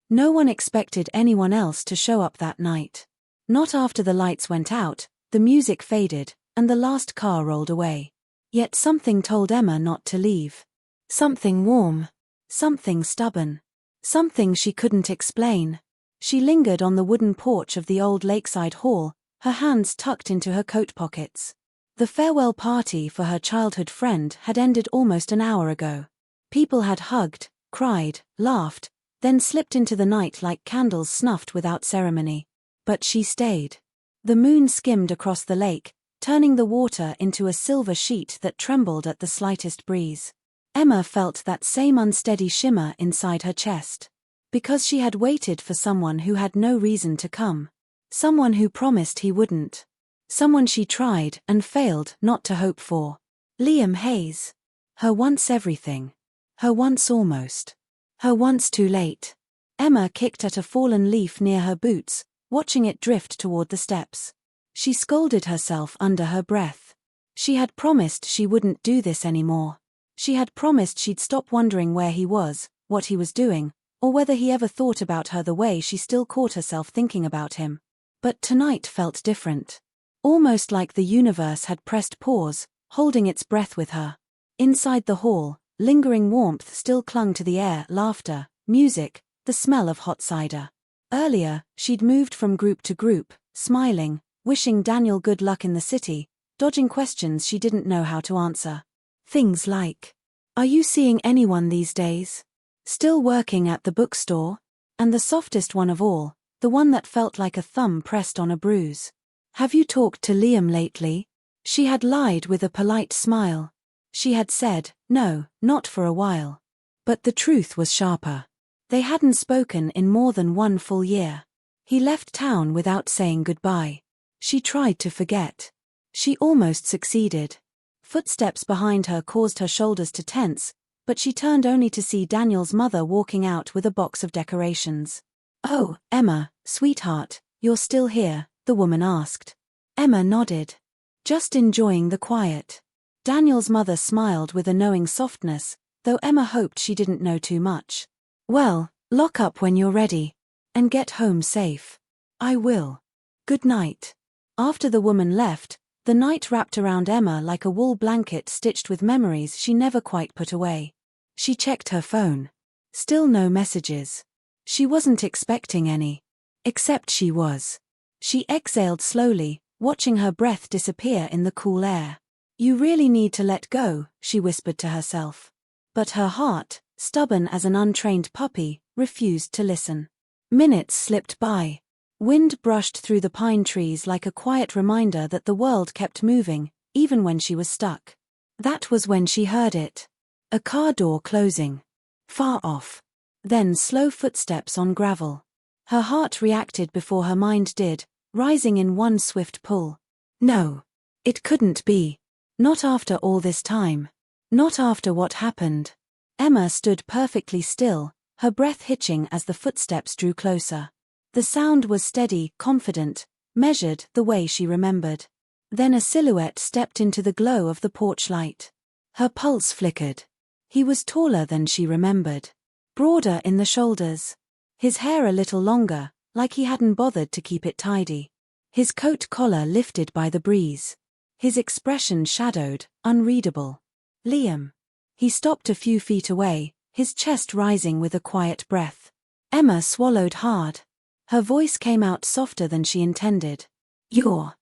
No one expected anyone else to show up that night. Not after the lights went out, the music faded, and the last car rolled away. Yet something told Emma not to leave. Something warm. Something stubborn. Something she couldn't explain. She lingered on the wooden porch of the old lakeside hall, her hands tucked into her coat pockets. The farewell party for her childhood friend had ended almost an hour ago. People had hugged, cried, laughed, then slipped into the night like candles snuffed without ceremony. But she stayed. The moon skimmed across the lake, turning the water into a silver sheet that trembled at the slightest breeze. Emma felt that same unsteady shimmer inside her chest. Because she had waited for someone who had no reason to come. Someone who promised he wouldn't. Someone she tried and failed not to hope for. Liam Hayes. Her once everything. Her once almost. Her once too late. Emma kicked at a fallen leaf near her boots, watching it drift toward the steps. She scolded herself under her breath. She had promised she wouldn't do this anymore. She had promised she'd stop wondering where he was, what he was doing, or whether he ever thought about her the way she still caught herself thinking about him. But tonight felt different. Almost like the universe had pressed pause, holding its breath with her. Inside the hall, lingering warmth still clung to the air, laughter, music, the smell of hot cider. Earlier, she'd moved from group to group, smiling, wishing Daniel good luck in the city, dodging questions she didn't know how to answer. Things like, "Are you seeing anyone these days? Still working at the bookstore?" And the softest one of all, the one that felt like a thumb pressed on a bruise. "Have you talked to Liam lately?" She had lied with a polite smile. She had said, no, not for a while. But the truth was sharper. They hadn't spoken in more than 1 full year. He left town without saying goodbye. She tried to forget. She almost succeeded. Footsteps behind her caused her shoulders to tense, but she turned only to see Daniel's mother walking out with a box of decorations. "Oh, Emma, sweetheart, you're still here?" the woman asked. Emma nodded. "Just enjoying the quiet." Daniel's mother smiled with a knowing softness, though Emma hoped she didn't know too much. "Well, lock up when you're ready. And get home safe." "I will. Good night." After the woman left, the night wrapped around Emma like a wool blanket stitched with memories she never quite put away. She checked her phone. Still no messages. She wasn't expecting any. Except she was. She exhaled slowly, watching her breath disappear in the cool air. "You really need to let go," she whispered to herself. But her heart, stubborn as an untrained puppy, refused to listen. Minutes slipped by. Wind brushed through the pine trees like a quiet reminder that the world kept moving, even when she was stuck. That was when she heard it. A car door closing. Far off. Then slow footsteps on gravel. Her heart reacted before her mind did, rising in one swift pull. No. It couldn't be. Not after all this time. Not after what happened. Emma stood perfectly still, her breath hitching as the footsteps drew closer. The sound was steady, confident, measured the way she remembered. Then a silhouette stepped into the glow of the porch light. Her pulse flickered. He was taller than she remembered. Broader in the shoulders. His hair a little longer, like he hadn't bothered to keep it tidy. His coat collar lifted by the breeze. His expression shadowed, unreadable. Liam. He stopped a few feet away, his chest rising with a quiet breath. Emma swallowed hard. Her voice came out softer than she intended. You're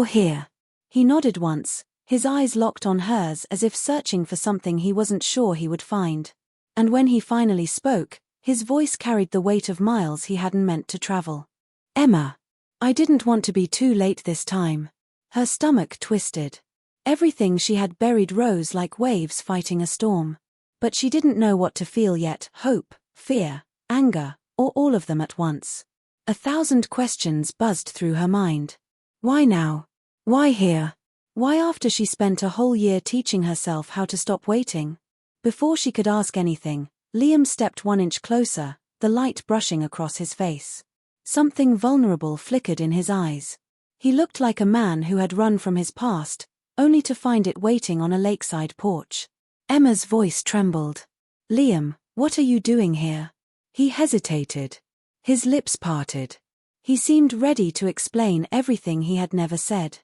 here." He nodded once, his eyes locked on hers as if searching for something he wasn't sure he would find. And when he finally spoke, his voice carried the weight of miles he hadn't meant to travel. "Emma. I didn't want to be too late this time." Her stomach twisted. Everything she had buried rose like waves fighting a storm. But she didn't know what to feel yet, hope, fear, anger, or all of them at once. 1,000 questions buzzed through her mind. Why now? Why here? Why after she spent a whole year teaching herself how to stop waiting? Before she could ask anything, Liam stepped 1 inch closer, the light brushing across his face. Something vulnerable flickered in his eyes. He looked like a man who had run from his past, only to find it waiting on a lakeside porch. Emma's voice trembled. "Liam, what are you doing here?" He hesitated. His lips parted. He seemed ready to explain everything he had never said.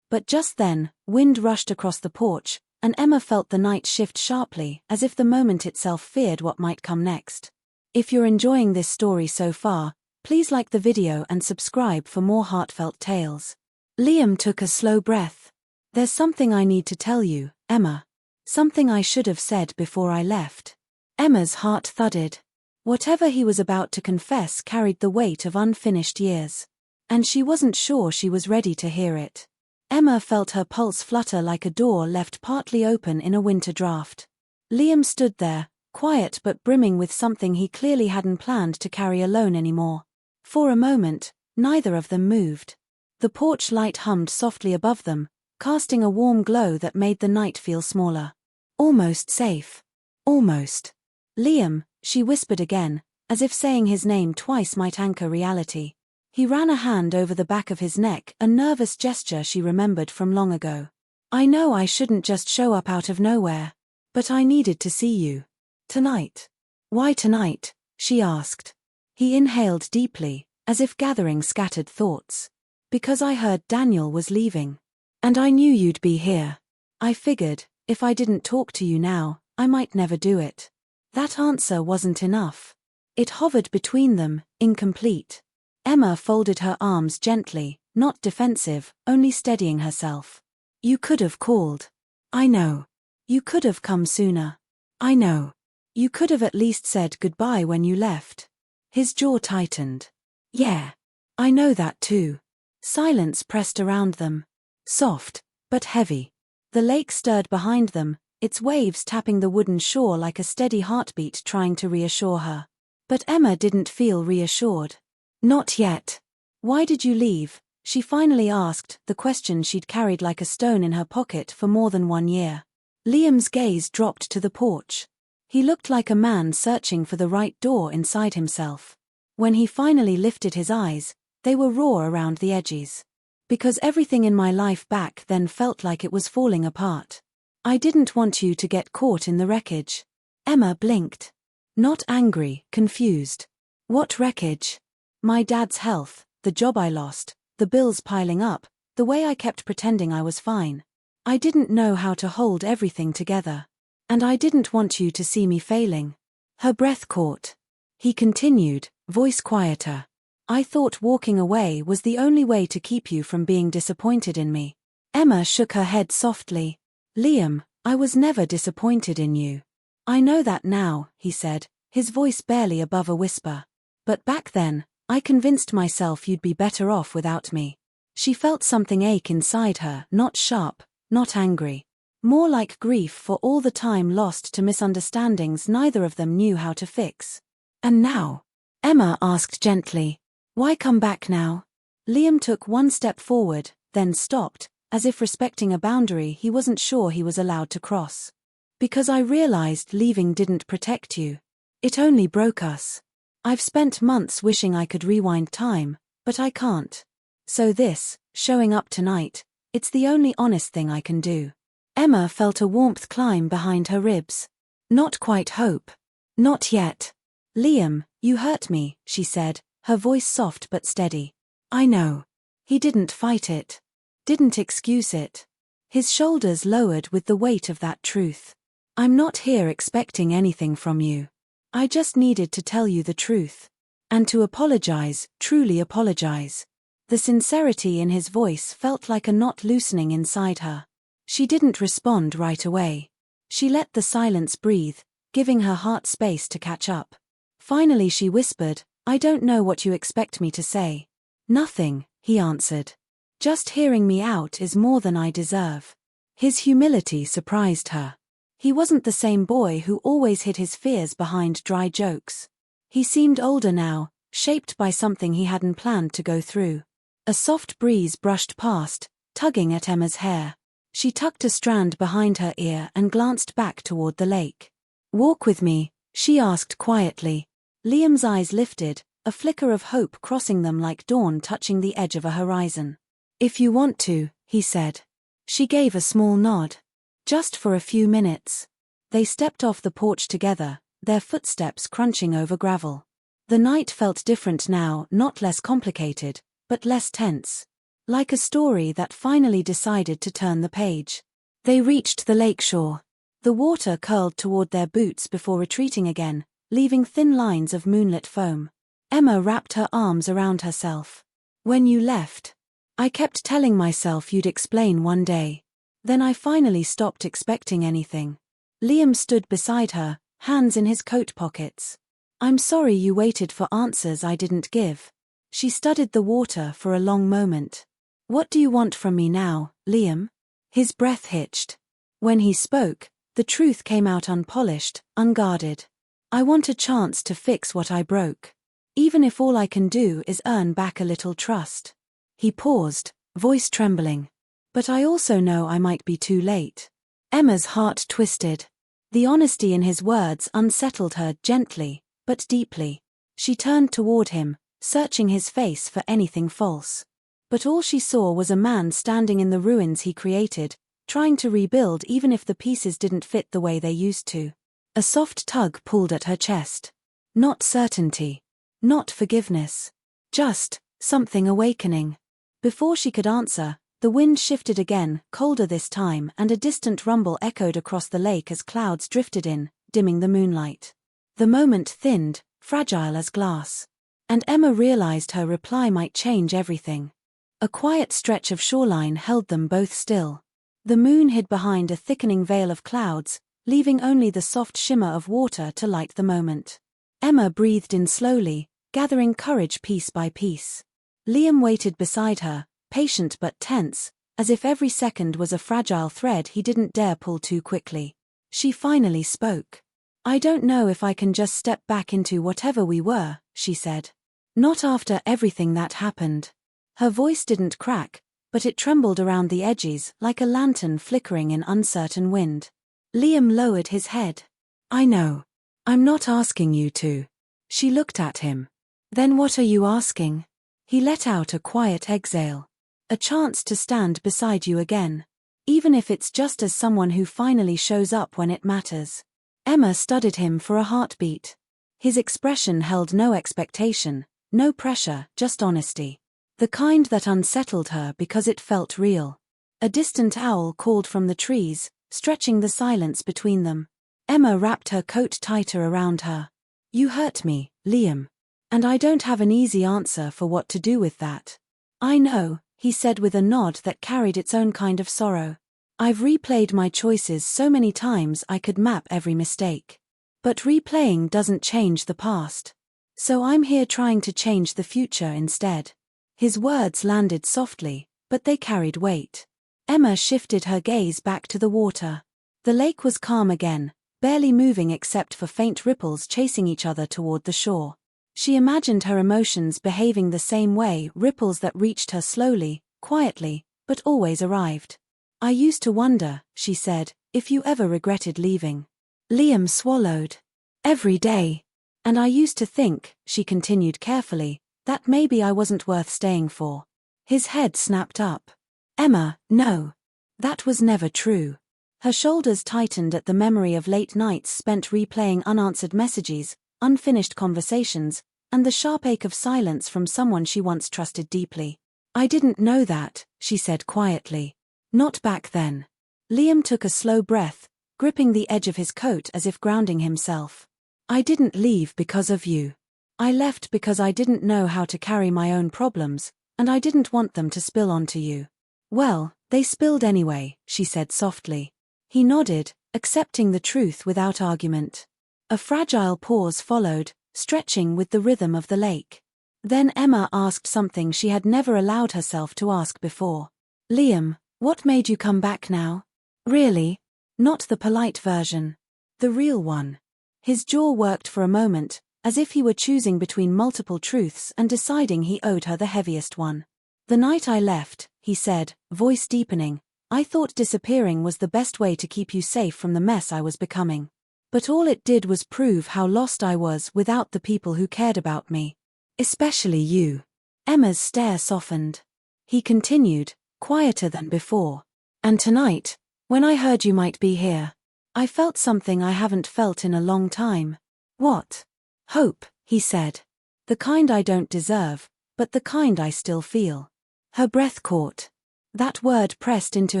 But just then, wind rushed across the porch, and Emma felt the night shift sharply, as if the moment itself feared what might come next. If you're enjoying this story so far, please like the video and subscribe for more heartfelt tales. Liam took a slow breath. There's something I need to tell you, Emma. Something I should have said before I left. Emma's heart thudded. Whatever he was about to confess carried the weight of unfinished years. And she wasn't sure she was ready to hear it. Emma felt her pulse flutter like a door left partly open in a winter draft. Liam stood there, quiet but brimming with something he clearly hadn't planned to carry alone anymore. For a moment, neither of them moved. The porch light hummed softly above them, casting a warm glow that made the night feel smaller. Almost safe. Almost. Liam, she whispered again, as if saying his name twice might anchor reality. He ran a hand over the back of his neck, a nervous gesture she remembered from long ago. I know I shouldn't just show up out of nowhere. But I needed to see you. Tonight. Why tonight? She asked. He inhaled deeply, as if gathering scattered thoughts. Because I heard Daniel was leaving. And I knew you'd be here. I figured, if I didn't talk to you now, I might never do it. That answer wasn't enough. It hovered between them, incomplete. Emma folded her arms gently, not defensive, only steadying herself. You could have called. I know. You could have come sooner. I know. You could have at least said goodbye when you left. His jaw tightened. Yeah. I know that too. Silence pressed around them. Soft, but heavy. The lake stirred behind them, its waves tapping the wooden shore like a steady heartbeat trying to reassure her. But Emma didn't feel reassured. Not yet. Why did you leave? She finally asked, the question she'd carried like a stone in her pocket for more than 1 year. Liam's gaze dropped to the porch. He looked like a man searching for the right door inside himself. When he finally lifted his eyes, they were raw around the edges. Because everything in my life back then felt like it was falling apart. I didn't want you to get caught in the wreckage. Emma blinked. Not angry, confused. What wreckage? My dad's health, the job I lost, the bills piling up, the way I kept pretending I was fine. I didn't know how to hold everything together. And I didn't want you to see me failing. Her breath caught. He continued, voice quieter. I thought walking away was the only way to keep you from being disappointed in me. Emma shook her head softly. Liam, I was never disappointed in you. I know that now, he said, his voice barely above a whisper. But back then, I convinced myself you'd be better off without me. She felt something ache inside her, not sharp, not angry. More like grief for all the time lost to misunderstandings neither of them knew how to fix. And now? Emma asked gently. Why come back now? Liam took one step forward, then stopped, as if respecting a boundary he wasn't sure he was allowed to cross. Because I realized leaving didn't protect you. It only broke us. I've spent months wishing I could rewind time, but I can't. So this, showing up tonight, it's the only honest thing I can do. Emma felt a warmth climb behind her ribs. Not quite hope. Not yet. Liam, you hurt me, she said, her voice soft but steady. I know. He didn't fight it. Didn't excuse it. His shoulders lowered with the weight of that truth. I'm not here expecting anything from you. I just needed to tell you the truth. And to apologize, truly apologize. The sincerity in his voice felt like a knot loosening inside her. She didn't respond right away. She let the silence breathe, giving her heart space to catch up. Finally she whispered, I don't know what you expect me to say. Nothing, he answered. Just hearing me out is more than I deserve. His humility surprised her. He wasn't the same boy who always hid his fears behind dry jokes. He seemed older now, shaped by something he hadn't planned to go through. A soft breeze brushed past, tugging at Emma's hair. She tucked a strand behind her ear and glanced back toward the lake. Walk with me, she asked quietly. Liam's eyes lifted, a flicker of hope crossing them like dawn touching the edge of a horizon. If you want to, he said. She gave a small nod. Just for a few minutes. They stepped off the porch together, their footsteps crunching over gravel. The night felt different now, not less complicated, but less tense. Like a story that finally decided to turn the page. They reached the lakeshore. The water curled toward their boots before retreating again, leaving thin lines of moonlit foam. Emma wrapped her arms around herself. When you left, I kept telling myself you'd explain one day. Then I finally stopped expecting anything. Liam stood beside her, hands in his coat pockets. I'm sorry you waited for answers I didn't give. She studied the water for a long moment. What do you want from me now, Liam? His breath hitched. When he spoke, the truth came out unpolished, unguarded. I want a chance to fix what I broke. Even if all I can do is earn back a little trust. He paused, voice trembling. But I also know I might be too late. Emma's heart twisted. The honesty in his words unsettled her gently, but deeply. She turned toward him, searching his face for anything false. But all she saw was a man standing in the ruins he created, trying to rebuild even if the pieces didn't fit the way they used to. A soft tug pulled at her chest. Not certainty. Not forgiveness. Just something awakening. Before she could answer, the wind shifted again, colder this time, and a distant rumble echoed across the lake as clouds drifted in, dimming the moonlight. The moment thinned, fragile as glass. And Emma realized her reply might change everything. A quiet stretch of shoreline held them both still. The moon hid behind a thickening veil of clouds, leaving only the soft shimmer of water to light the moment. Emma breathed in slowly, gathering courage piece by piece. Liam waited beside her, patient but tense, as if every second was a fragile thread he didn't dare pull too quickly. She finally spoke. I don't know if I can just step back into whatever we were, she said. Not after everything that happened. Her voice didn't crack, but it trembled around the edges like a lantern flickering in uncertain wind. Liam lowered his head. I know. I'm not asking you to. She looked at him. Then what are you asking? He let out a quiet exhale. A chance to stand beside you again. Even if it's just as someone who finally shows up when it matters. Emma studied him for a heartbeat. His expression held no expectation, no pressure, just honesty. The kind that unsettled her because it felt real. A distant owl called from the trees, stretching the silence between them. Emma wrapped her coat tighter around her. You hurt me, Liam. And I don't have an easy answer for what to do with that. I know, he said with a nod that carried its own kind of sorrow. I've replayed my choices so many times I could map every mistake. But replaying doesn't change the past. So I'm here trying to change the future instead. His words landed softly, but they carried weight. Emma shifted her gaze back to the water. The lake was calm again, barely moving except for faint ripples chasing each other toward the shore. She imagined her emotions behaving the same way, ripples that reached her slowly, quietly, but always arrived. I used to wonder, she said, if you ever regretted leaving. Liam swallowed. Every day. And I used to think, she continued carefully, that maybe I wasn't worth staying for. His head snapped up. Emma, no. That was never true. Her shoulders tightened at the memory of late nights spent replaying unanswered messages, unfinished conversations, and the sharp ache of silence from someone she once trusted deeply. I didn't know that, she said quietly. Not back then. Liam took a slow breath, gripping the edge of his coat as if grounding himself. I didn't leave because of you. I left because I didn't know how to carry my own problems, and I didn't want them to spill onto you. Well, they spilled anyway, she said softly. He nodded, accepting the truth without argument. A fragile pause followed, stretching with the rhythm of the lake. Then Emma asked something she had never allowed herself to ask before. Liam, what made you come back now? Really? Not the polite version. The real one. His jaw worked for a moment, as if he were choosing between multiple truths and deciding he owed her the heaviest one. The night I left, he said, voice deepening, I thought disappearing was the best way to keep you safe from the mess I was becoming. But all it did was prove how lost I was without the people who cared about me. Especially you. Emma's stare softened. He continued, quieter than before. And tonight, when I heard you might be here, I felt something I haven't felt in a long time. What? Hope, he said. The kind I don't deserve, but the kind I still feel. Her breath caught. That word pressed into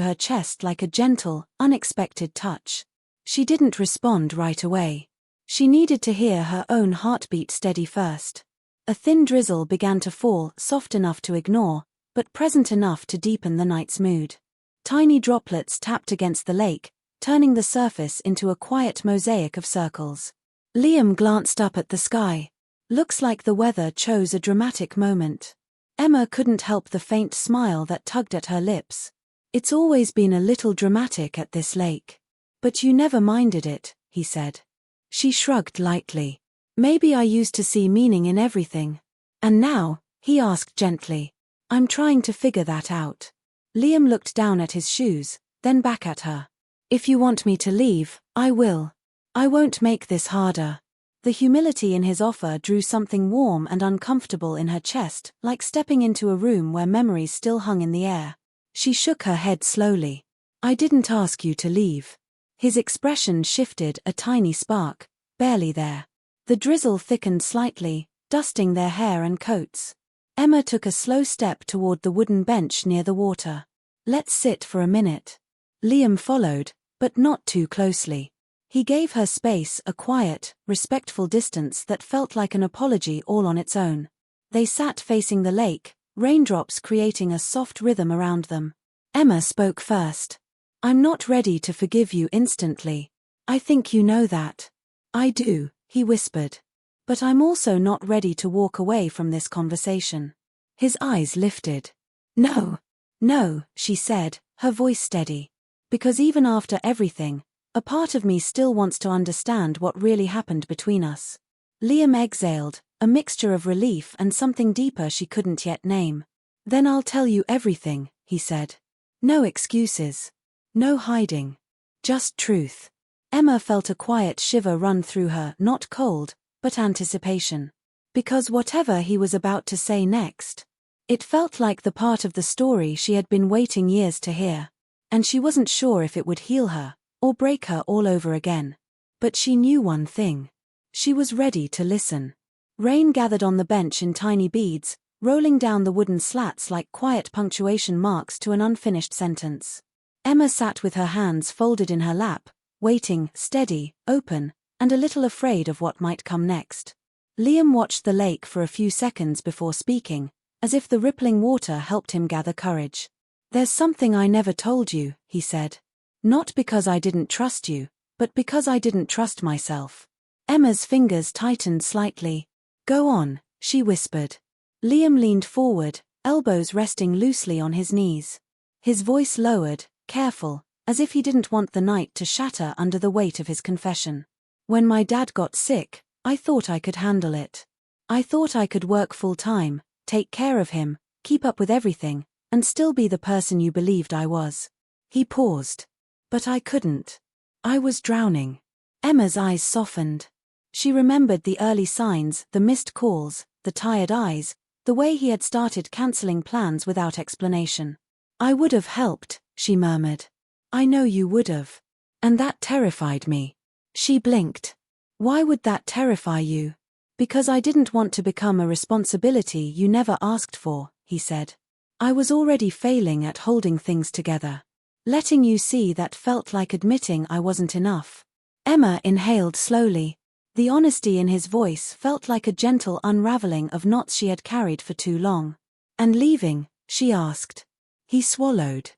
her chest like a gentle, unexpected touch. She didn't respond right away. She needed to hear her own heartbeat steady first. A thin drizzle began to fall, soft enough to ignore, but present enough to deepen the night's mood. Tiny droplets tapped against the lake, turning the surface into a quiet mosaic of circles. Liam glanced up at the sky. Looks like the weather chose a dramatic moment. Emma couldn't help the faint smile that tugged at her lips. It's always been a little dramatic at this lake. But you never minded it, he said. She shrugged lightly. Maybe I used to see meaning in everything. And now, he asked gently. I'm trying to figure that out. Liam looked down at his shoes, then back at her. If you want me to leave, I will. I won't make this harder. The humility in his offer drew something warm and uncomfortable in her chest, like stepping into a room where memories still hung in the air. She shook her head slowly. I didn't ask you to leave. His expression shifted a tiny spark, barely there. The drizzle thickened slightly, dusting their hair and coats. Emma took a slow step toward the wooden bench near the water. Let's sit for a minute. Liam followed, but not too closely. He gave her space, a quiet, respectful distance that felt like an apology all on its own. They sat facing the lake, raindrops creating a soft rhythm around them. Emma spoke first. I'm not ready to forgive you instantly. I think you know that. I do, he whispered. But I'm also not ready to walk away from this conversation. His eyes lifted. No, she said, her voice steady. Because even after everything, a part of me still wants to understand what really happened between us. Liam exhaled, a mixture of relief and something deeper she couldn't yet name. Then I'll tell you everything, he said. No excuses. No hiding. Just truth. Emma felt a quiet shiver run through her, not cold, but anticipation. Because whatever he was about to say next, it felt like the part of the story she had been waiting years to hear. And she wasn't sure if it would heal her, or break her all over again. But she knew one thing. She was ready to listen. Rain gathered on the bench in tiny beads, rolling down the wooden slats like quiet punctuation marks to an unfinished sentence. Emma sat with her hands folded in her lap, waiting, steady, open, and a little afraid of what might come next. Liam watched the lake for a few seconds before speaking, as if the rippling water helped him gather courage. There's something I never told you, he said. Not because I didn't trust you, but because I didn't trust myself. Emma's fingers tightened slightly. Go on, she whispered. Liam leaned forward, elbows resting loosely on his knees. His voice lowered, careful, as if he didn't want the night to shatter under the weight of his confession. When my dad got sick, I thought I could handle it. I thought I could work full-time, take care of him, keep up with everything, and still be the person you believed I was. He paused. But I couldn't. I was drowning. Emma's eyes softened. She remembered the early signs, the missed calls, the tired eyes, the way he had started canceling plans without explanation. I would have helped, she murmured. I know you would have. And that terrified me. She blinked. Why would that terrify you? Because I didn't want to become a responsibility you never asked for, he said. I was already failing at holding things together. Letting you see that felt like admitting I wasn't enough. Emma inhaled slowly. The honesty in his voice felt like a gentle unraveling of knots she had carried for too long. And leaving, she asked. He swallowed.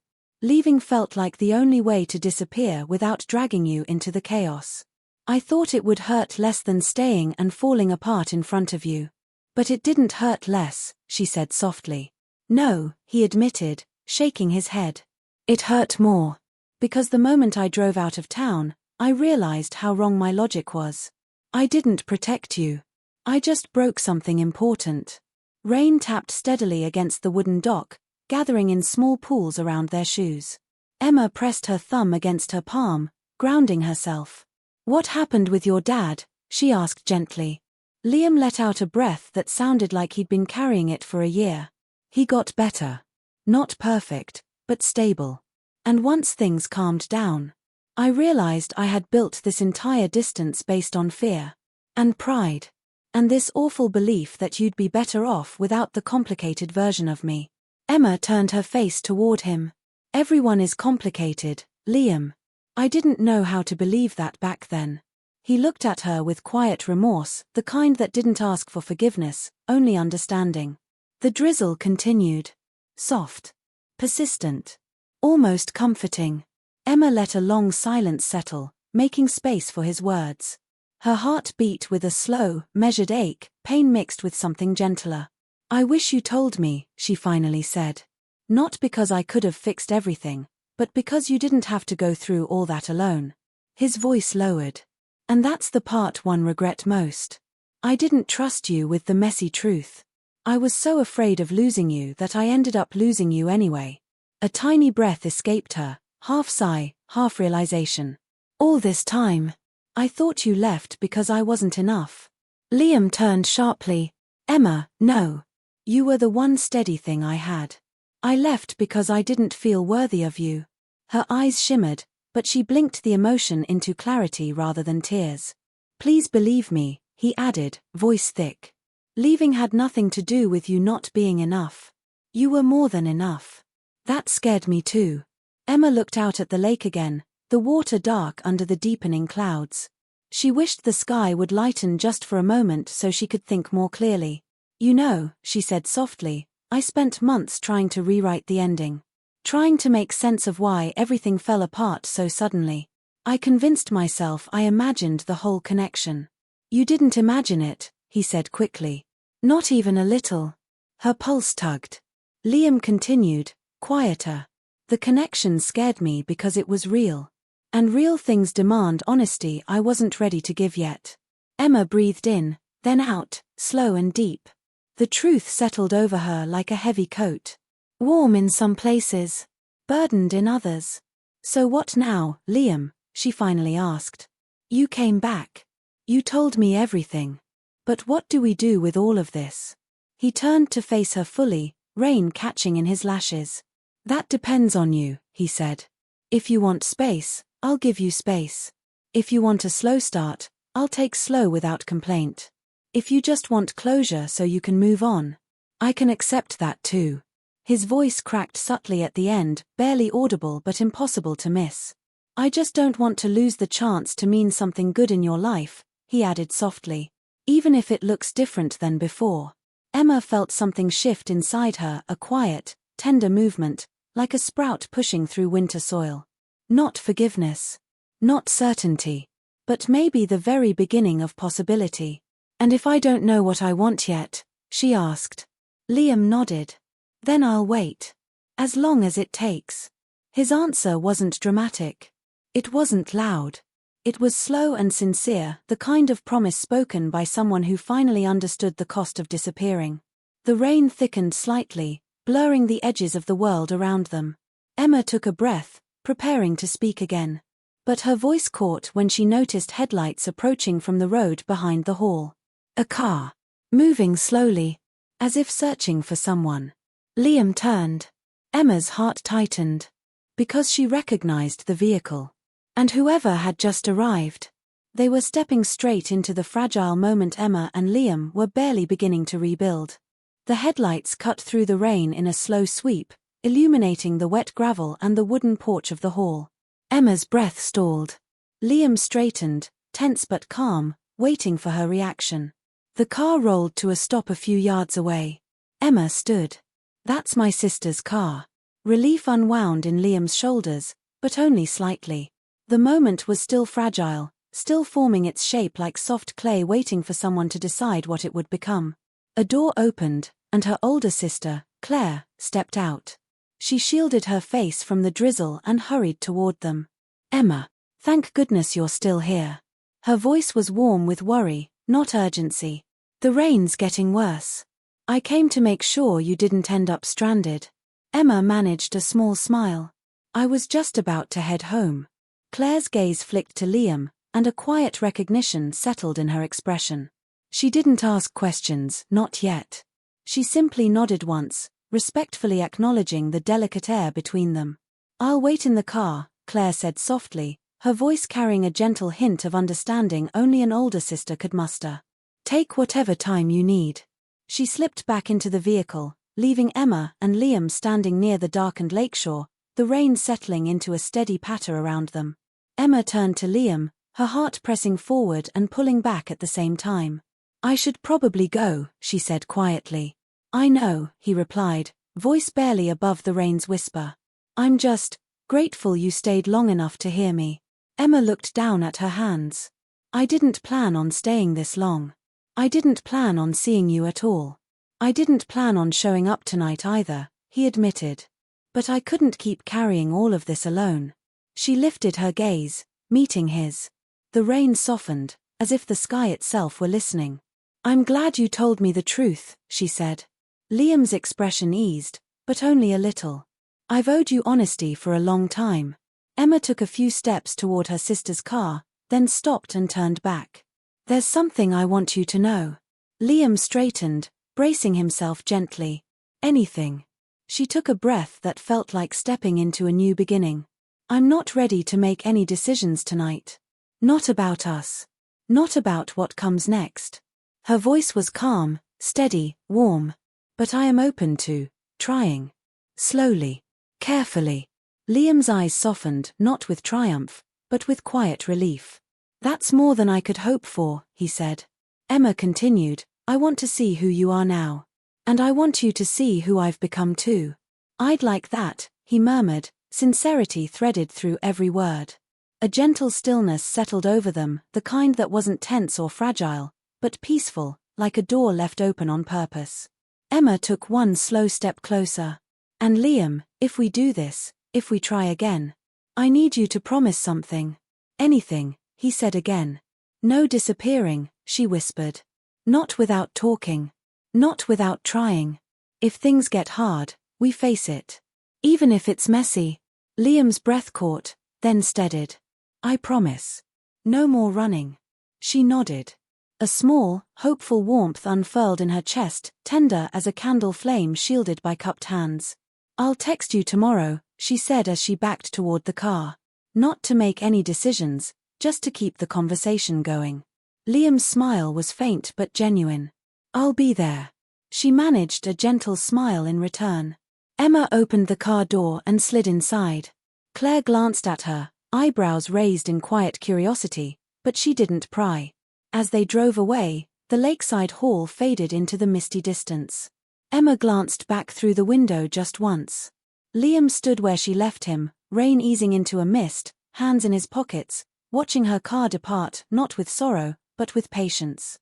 Leaving felt like the only way to disappear without dragging you into the chaos. I thought it would hurt less than staying and falling apart in front of you. But it didn't hurt less, she said softly. No, he admitted, shaking his head. It hurt more. Because the moment I drove out of town, I realized how wrong my logic was. I didn't protect you. I just broke something important. Rain tapped steadily against the wooden dock, gathering in small pools around their shoes. Emma pressed her thumb against her palm, grounding herself. What happened with your dad? She asked gently. Liam let out a breath that sounded like he'd been carrying it for a year. He got better. Not perfect, but stable. And once things calmed down, I realized I had built this entire distance based on fear. And pride. And this awful belief that you'd be better off without the complicated version of me. Emma turned her face toward him. Everyone is complicated, Liam. I didn't know how to believe that back then. He looked at her with quiet remorse, the kind that didn't ask for forgiveness, only understanding. The drizzle continued. Soft. Persistent. Almost comforting. Emma let a long silence settle, making space for his words. Her heart beat with a slow, measured ache, pain mixed with something gentler. I wish you told me, she finally said. Not because I could have fixed everything, but because you didn't have to go through all that alone. His voice lowered. And that's the part one regret most. I didn't trust you with the messy truth. I was so afraid of losing you that I ended up losing you anyway. A tiny breath escaped her, half sigh, half realization. All this time, I thought you left because I wasn't enough. Liam turned sharply. Emma, no. You were the one steady thing I had. I left because I didn't feel worthy of you. Her eyes shimmered, but she blinked the emotion into clarity rather than tears. Please believe me, he added, voice thick. Leaving had nothing to do with you not being enough. You were more than enough. That scared me too. Emma looked out at the lake again, the water dark under the deepening clouds. She wished the sky would lighten just for a moment so she could think more clearly. You know, she said softly, I spent months trying to rewrite the ending. Trying to make sense of why everything fell apart so suddenly. I convinced myself I imagined the whole connection. You didn't imagine it, he said quickly. Not even a little. Her pulse tugged. Liam continued, quieter. The connection scared me because it was real. And real things demand honesty I wasn't ready to give yet. Emma breathed in, then out, slow and deep. The truth settled over her like a heavy coat. Warm in some places, burdened in others. So what now, Liam? She finally asked. You came back. You told me everything. But what do we do with all of this? He turned to face her fully, rain catching in his lashes. That depends on you, he said. If you want space, I'll give you space. If you want a slow start, I'll take slow without complaint. If you just want closure so you can move on, I can accept that too. His voice cracked subtly at the end, barely audible but impossible to miss. I just don't want to lose the chance to mean something good in your life, he added softly. Even if it looks different than before. Emma felt something shift inside her, a quiet, tender movement, like a sprout pushing through winter soil. Not forgiveness. Not certainty. But maybe the very beginning of possibility. And if I don't know what I want yet? She asked. Liam nodded. Then I'll wait. As long as it takes. His answer wasn't dramatic. It wasn't loud. It was slow and sincere, the kind of promise spoken by someone who finally understood the cost of disappearing. The rain thickened slightly, blurring the edges of the world around them. Emma took a breath, preparing to speak again. But her voice caught when she noticed headlights approaching from the road behind the hall. A car. Moving slowly. As if searching for someone. Liam turned. Emma's heart tightened. Because she recognized the vehicle. And whoever had just arrived. They were stepping straight into the fragile moment Emma and Liam were barely beginning to rebuild. The headlights cut through the rain in a slow sweep, illuminating the wet gravel and the wooden porch of the hall. Emma's breath stalled. Liam straightened, tense but calm, waiting for her reaction. The car rolled to a stop a few yards away. Emma stood. That's my sister's car. Relief unwound in Liam's shoulders, but only slightly. The moment was still fragile, still forming its shape like soft clay waiting for someone to decide what it would become. A door opened, and her older sister, Claire, stepped out. She shielded her face from the drizzle and hurried toward them. Emma, thank goodness you're still here. Her voice was warm with worry, not urgency. The rain's getting worse. I came to make sure you didn't end up stranded. Emma managed a small smile. I was just about to head home. Claire's gaze flicked to Liam, and a quiet recognition settled in her expression. She didn't ask questions, not yet. She simply nodded once, respectfully acknowledging the delicate air between them. I'll wait in the car, Claire said softly, her voice carrying a gentle hint of understanding only an older sister could muster. Take whatever time you need. She slipped back into the vehicle, leaving Emma and Liam standing near the darkened lakeshore, the rain settling into a steady patter around them. Emma turned to Liam, her heart pressing forward and pulling back at the same time. I should probably go, she said quietly. I know, he replied, voice barely above the rain's whisper. I'm just grateful you stayed long enough to hear me. Emma looked down at her hands. I didn't plan on staying this long. I didn't plan on seeing you at all. I didn't plan on showing up tonight either, he admitted. But I couldn't keep carrying all of this alone. She lifted her gaze, meeting his. The rain softened, as if the sky itself were listening. I'm glad you told me the truth, she said. Liam's expression eased, but only a little. I've owed you honesty for a long time. Emma took a few steps toward her sister's car, then stopped and turned back. There's something I want you to know. Liam straightened, bracing himself gently. Anything. She took a breath that felt like stepping into a new beginning. I'm not ready to make any decisions tonight. Not about us. Not about what comes next. Her voice was calm, steady, warm. But I am open to trying. Slowly. Carefully. Liam's eyes softened, not with triumph, but with quiet relief. That's more than I could hope for, he said. Emma continued, I want to see who you are now. And I want you to see who I've become too. I'd like that, he murmured, sincerity threaded through every word. A gentle stillness settled over them, the kind that wasn't tense or fragile, but peaceful, like a door left open on purpose. Emma took one slow step closer. And Liam, if we do this, if we try again, I need you to promise something. Anything, he said again. No disappearing, she whispered. Not without talking. Not without trying. If things get hard, we face it. Even if it's messy. Liam's breath caught, then steadied. I promise. No more running. She nodded. A small, hopeful warmth unfurled in her chest, tender as a candle flame shielded by cupped hands. I'll text you tomorrow, she said as she backed toward the car. Not to make any decisions, just to keep the conversation going. Liam's smile was faint but genuine. I'll be there. She managed a gentle smile in return. Emma opened the car door and slid inside. Claire glanced at her, eyebrows raised in quiet curiosity, but she didn't pry. As they drove away, the lakeside hall faded into the misty distance. Emma glanced back through the window just once. Liam stood where she left him, rain easing into a mist, hands in his pockets, watching her car depart, not with sorrow, but with patience.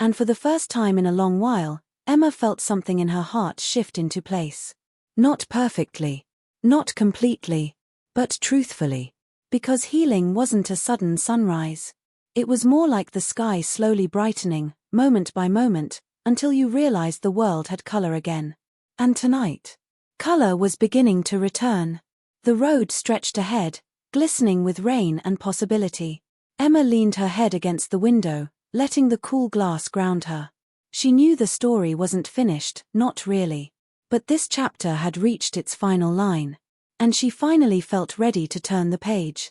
And for the first time in a long while, Emma felt something in her heart shift into place. Not perfectly. Not completely. But truthfully. Because healing wasn't a sudden sunrise. It was more like the sky slowly brightening, moment by moment, until you realized the world had color again. And tonight, color was beginning to return. The road stretched ahead, glistening with rain and possibility. Emma leaned her head against the window, letting the cool glass ground her. She knew the story wasn't finished, not really. But this chapter had reached its final line. And she finally felt ready to turn the page.